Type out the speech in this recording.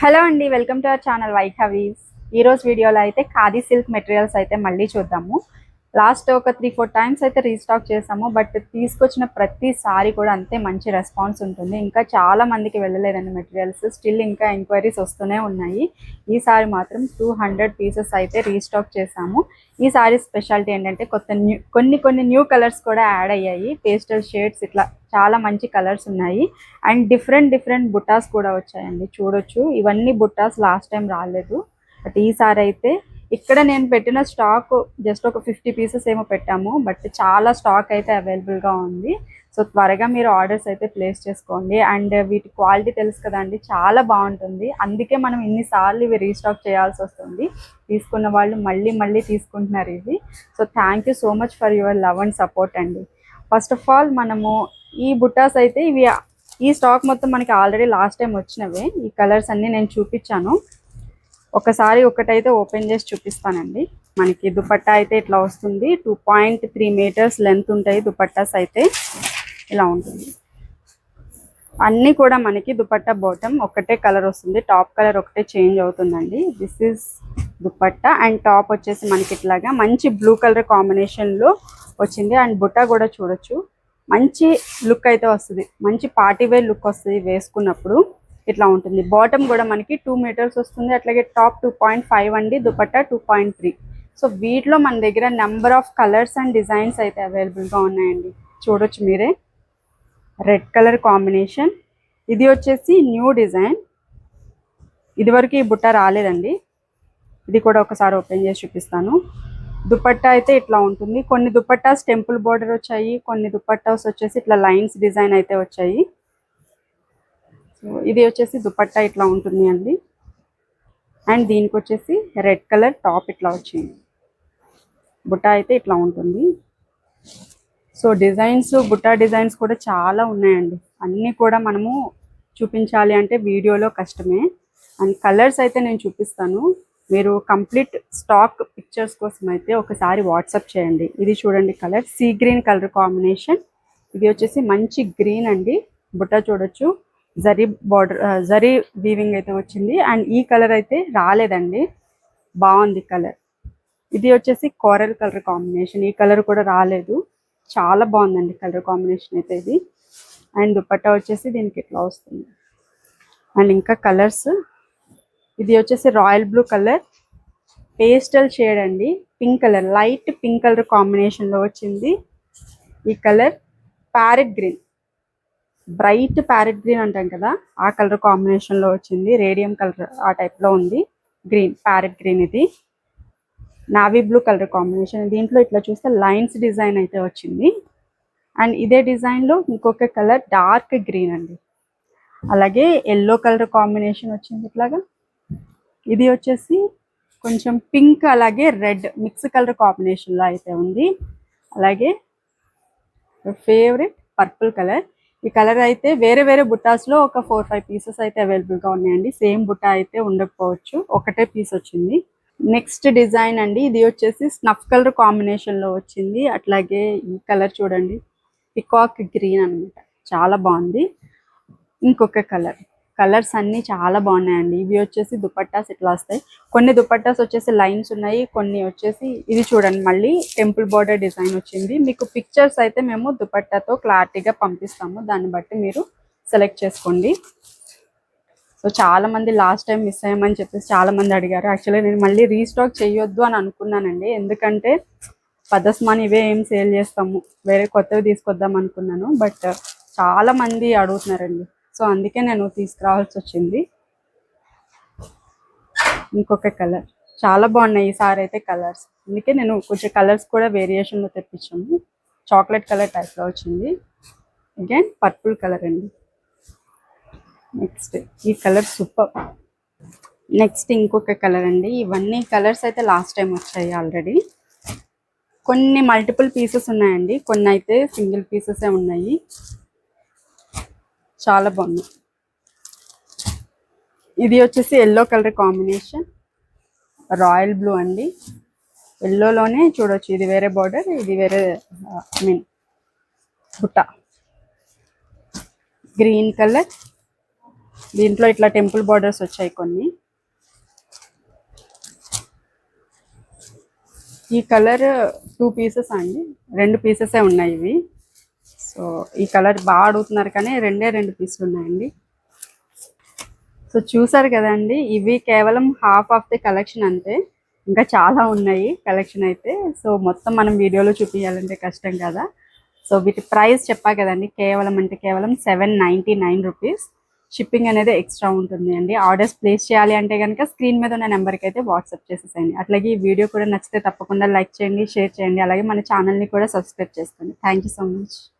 Hello అండి, welcome to our channel వైఖవీస్. ఈరోజు వీడియోలో అయితే ఖాదీ సిల్క్ మెటీరియల్స్ అయితే మళ్ళీ చూద్దాము. లాస్ట్ ఒక 3-4 టైమ్స్ అయితే రీస్టాక్ చేసాము. బట్ తీసుకొచ్చిన ప్రతిసారి కూడా అంతే మంచి రెస్పాన్స్ ఉంటుంది. ఇంకా చాలా మందికి వెళ్ళలేదండి మెటీరియల్స్. స్టిల్ ఇంకా ఎంక్వైరీస్ వస్తూనే ఉన్నాయి. ఈసారి మాత్రం 200 పీసెస్ అయితే రీస్టాక్ చేసాము. ఈసారి స్పెషాలిటీ ఏంటంటే కొన్ని న్యూ కలర్స్ కూడా యాడ్ అయ్యాయి. పేస్టల్ షేడ్స్ ఇట్లా చాలా మంచి కలర్స్ ఉన్నాయి. అండ్ డిఫరెంట్ బుట్టాస్ కూడా వచ్చాయండి. చూడొచ్చు, ఇవన్నీ బుట్టాస్ లాస్ట్ టైం రాలేదు. బట్ ఈసారి అయితే ఇక్కడ నేను పెట్టిన స్టాక్ జస్ట్ ఒక 50 పీసెస్ ఏమో పెట్టాము. బట్ చాలా స్టాక్ అయితే అవైలబుల్గా ఉంది. సో త్వరగా మీరు ఆర్డర్స్ అయితే ప్లేస్ చేసుకోండి. అండ్ వీటి క్వాలిటీ తెలుసు కదండి, చాలా బాగుంటుంది. అందుకే మనం ఇన్నిసార్లు ఇవి రీస్టాక్ చేయాల్సి వస్తుంది. తీసుకున్న వాళ్ళు మళ్ళీ తీసుకుంటున్నారు ఇవి. So thank you so much for your love and support అండి. ఫస్ట్ ఆఫ్ ఆల్ మనము ఈ బుట్టాస్ అయితే ఇవి ఈ స్టాక్ మొత్తం మనకి ఆల్రెడీ లాస్ట్ టైం వచ్చినవే. ఈ కలర్స్ అన్నీ నేను చూపించాను. ఒకసారి ఒకటైతే ఓపెన్ చేసి చూపిస్తానండి. మనకి దుపట్టా అయితే ఇట్లా వస్తుంది. 2.3 మీటర్స్ లెంత్ ఉంటాయి దుపట్టాస్ అయితే. ఇలా ఉంటుంది. అన్నీ కూడా మనకి దుపట్టా బాటమ్ ఒకటే కలర్ వస్తుంది. టాప్ కలర్ ఒకటే చేంజ్ అవుతుందండి. This is dupatta. And top వచ్చేసి మనకి ఇట్లాగా మంచి బ్లూ కలర్ కాంబినేషన్లో వచ్చింది. అండ్ బుట్టా కూడా చూడొచ్చు, మంచి లుక్ అయితే వస్తుంది. మంచి పార్టీ వేర్ లుక్ వస్తుంది వేసుకున్నప్పుడు. ఇట్లా ఉంటుంది. బాటమ్ కూడా మనకి 2 మీటర్స్ వస్తుంది. అట్లాగే టాప్ 2.5 అండి, దుపట్టా 2.3. సో వీటిలో మన దగ్గర number of colours and designs అయితే అవైలబుల్గా ఉన్నాయండి. చూడొచ్చు మీరే. Red colour combination. ఇది వచ్చేసి న్యూ డిజైన్. ఇదివరకు ఈ బుట్ట రాలేదండి. ఇది కూడా ఒకసారి ఓపెన్ చేసి చూపిస్తాను. దుపట్టా అయితే ఇట్లా ఉంటుంది. కొన్ని దుపట్టాస్ టెంపుల్ బోర్డర్ వచ్చాయి. కొన్ని దుపట్టాస్ వచ్చేసి ఇట్లా లైన్స్ డిజైన్ అయితే వచ్చాయి. సో ఇది వచ్చేసి దుపట్టా ఇట్లా ఉంటుంది అండి. అండ్ దీనికి వచ్చేసి రెడ్ కలర్ టాప్ ఇట్లా వచ్చింది. బుట్టా అయితే ఇట్లా ఉంటుంది. సో డిజైన్స్, బుట్టా డిజైన్స్ కూడా చాలా ఉన్నాయండి. అన్నీ కూడా మనము చూపించాలి అంటే వీడియోలో కష్టమే. అండ్ కలర్స్ అయితే నేను చూపిస్తాను. మీరు కంప్లీట్ స్టాక్ పిక్చర్స్ కోసం అయితే ఒకసారి వాట్సాప్ చేయండి. ఇది చూడండి colour, sea green colour combination. ఇది వచ్చేసి మంచి గ్రీన్ అండి. బుట్టా చూడొచ్చు, జరీ బార్డర్, జరీ వీవింగ్ అయితే వచ్చింది. అండ్ ఈ కలర్ అయితే రాలేదండి, బాగుంది కలర్. ఇది వచ్చేసి కోరల్ కలర్ కాంబినేషన్. ఈ కలర్ కూడా రాలేదు, చాలా బాగుందండి కలర్ కాంబినేషన్ అయితే ఇది. అండ్ దుపట్టా వచ్చేసి దీనికి ఇట్లా వస్తుంది. అండ్ ఇంకా కలర్స్, ఇది వచ్చేసి royal blue colour, pastel shade అండి, pink colour, light pink colour కాంబినేషన్లో వచ్చింది. ఈ colour parrot green, bright parrot green అంటాం కదా, ఆ కలర్ కాంబినేషన్లో వచ్చింది. రేడియం కలర్ ఆ టైప్లో ఉంది. Green, parrot green. ఇది నావీ బ్లూ కలర్ కాంబినేషన్. దీంట్లో ఇట్లా చూస్తే లైన్స్ డిజైన్ అయితే వచ్చింది. అండ్ ఇదే డిజైన్లో ఇంకొక కలర్ డార్క్ గ్రీన్ అండి, అలాగే ఎల్లో కలర్ కాంబినేషన్ వచ్చింది ఇట్లాగా. ఇది వచ్చేసి కొంచెం పింక్ అలాగే రెడ్ మిక్స్ కలర్ కాంబినేషన్లో అయితే ఉంది. అలాగే ఫేవరెట్ పర్పుల్ కలర్. ఈ కలర్ అయితే వేరే బుట్టాస్లో ఒక 4-5 పీసెస్ అయితే అవైలబుల్గా ఉన్నాయండి. సేమ్ బుట్టా అయితే ఉండకపోవచ్చు, ఒకటే పీస్ వచ్చింది. నెక్స్ట్ డిజైన్ అండి, ఇది వచ్చేసి స్నఫ్ కలర్ కాంబినేషన్లో వచ్చింది. అట్లాగే ఈ కలర్ చూడండి, పికాక్ గ్రీన్ అనమాట, చాలా బాగుంది. ఇంకొక కలర్, కలర్స్ అన్నీ చాలా బాగున్నాయండి. ఇవి వచ్చేసి దుపట్టాస్ ఇట్లా వస్తాయి. కొన్ని దుపట్టాస్ వచ్చేసి లైన్స్ ఉన్నాయి, కొన్ని వచ్చేసి ఇది చూడండి మళ్ళీ టెంపుల్ బోర్డర్ డిజైన్ వచ్చింది. మీకు పిక్చర్స్ అయితే మేము దుపట్టాతో క్లారిటీగా పంపిస్తాము, దాన్ని బట్టి మీరు సెలెక్ట్ చేసుకోండి. సో చాలా మంది లాస్ట్ టైం మిస్ అయ్యామని చెప్పేసి చాలా మంది అడిగారు. యాక్చువల్లీ నేను మళ్ళీ రీస్టాక్ చేయొద్దు అని అనుకున్నానండి, ఎందుకంటే పదస్మాన్ ఇవే ఏం సేల్ చేస్తాము, వేరే కొత్తవి తీసుకొద్దాం అనుకున్నాను. బట్ చాలా మంది అడుగుతున్నారండి, సో అందుకే నేను తీసుకురావాల్సి వచ్చింది. ఇంకొక కలర్, చాలా బాగున్నాయి ఈసారి అయితే కలర్స్, అందుకే నేను కొంచెం కలర్స్ కూడా వేరియేషన్లో తెప్పించాము. చాక్లెట్ కలర్ టైప్లో వచ్చింది. అగైన్ పర్పుల్ కలర్ అండి. నెక్స్ట్ ఈ కలర్ సూపర్. నెక్స్ట్ ఇంకొక కలర్ అండి. ఇవన్నీ కలర్స్ అయితే లాస్ట్ టైం వచ్చాయి ఆల్రెడీ. కొన్ని మల్టిపుల్ పీసెస్ ఉన్నాయండి, కొన్ని అయితే సింగిల్ పీసెసే ఉన్నాయి. చాలా బాగుంది. ఇది వచ్చేసి yellow colour combination, royal blue అండి. ఎల్లోలోనే చూడొచ్చు, ఇది వేరే బార్డర్, ఇది వేరే బుట్ట. గ్రీన్ కలర్, దీంట్లో ఇట్లా టెంపుల్ బార్డర్స్ వచ్చాయి కొన్ని. ఈ కలర్ 2 పీసెస్ అండి, 2 పీసెసే ఉన్నాయి ఇవి. సో ఈ కలర్ బాగా అడుగుతున్నారు కానీ 2 పీసులు ఉన్నాయండి. సో చూసారు కదండి, ఇవి కేవలం హాఫ్ ఆఫ్ ది కలెక్షన్ అంతే, ఇంకా చాలా ఉన్నాయి కలెక్షన్ అయితే. సో మొత్తం మనం వీడియోలో చూపించాలంటే కష్టం కదా. సో వీటి ప్రైస్ చెప్పా కదండి, కేవలం అంటే కేవలం 799 రూపీస్. షిప్పింగ్ అనేది ఎక్స్ట్రా ఉంటుంది అండి. ఆర్డర్స్ ప్లేస్ చేయాలి అంటే కనుక స్క్రీన్ మీద ఉన్న నెంబర్కి అయితే వాట్సాప్ చేసేసేయండి. అట్లాగే ఈ వీడియో కూడా నచ్చితే తప్పకుండా లైక్ చేయండి, షేర్ చేయండి, అలాగే మన ఛానల్ని కూడా సబ్స్క్రైబ్ చేసుకోండి. Thank you so much.